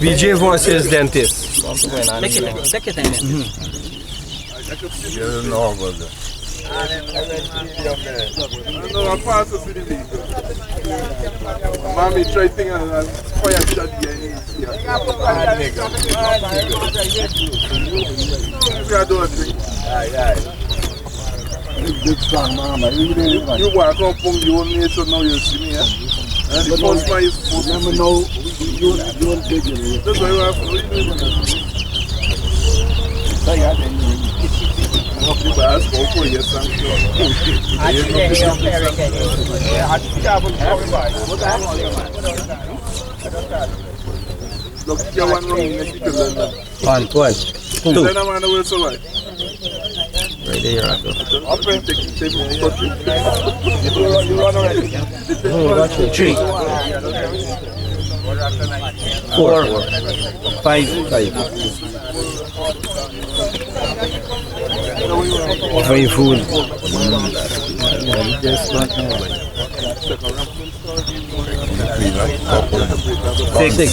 Vijay versus dentist. Take your time. You don't know about that. No, I'm fast to see the video. Mommy try thing and fire shot here. I don't think. Big strong mama. You walk up from the old nation now you see me. And the first man is supposed to know you don't take it. That's why you have to you ask for yes, I'm sure. Look, you one wrong, you learn that. 1, 2. Then I'm on the way to right. Right there. Up and take it. You run already. 3, 4, 5. Very full. Six.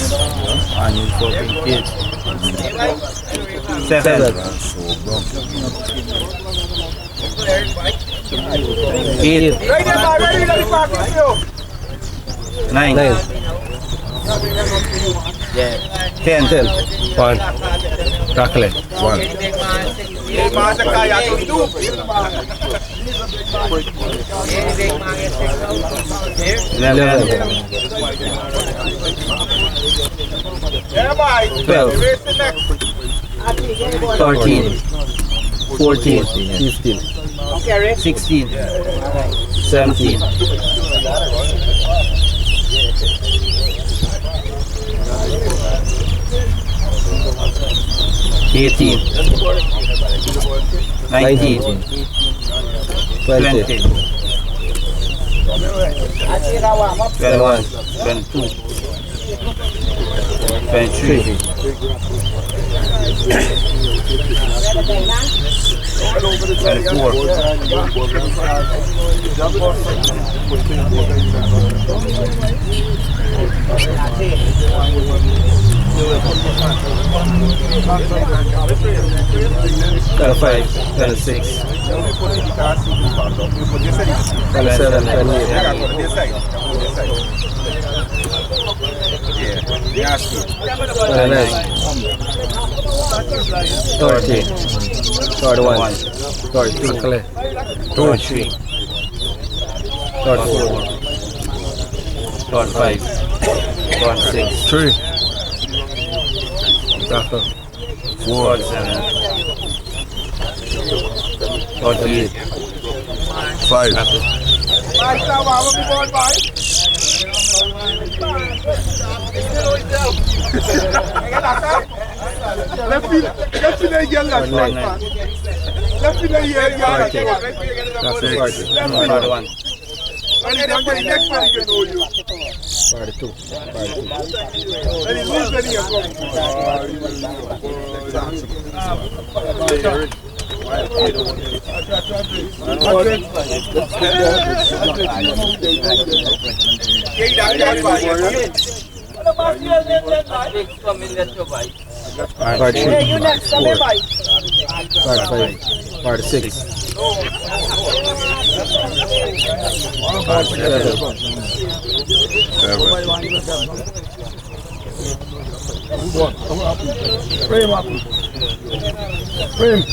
And you fucking kids. 7. 8. 9. 10. 1. Chocolate. 1. 11. 12. 13. 14. 15. 16. 17. 18. 19. 20. 21. 22. 23. 25, 26, 27, 30, 31, 32, 33, 34, 35, 36, 3, 4, 7, 48, 5. Part 3, Part 5, Part 6, Part 7, Frame.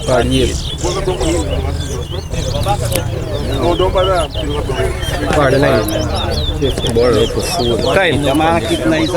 Part 8, Part 9, 50. Kyle, Makakit na isang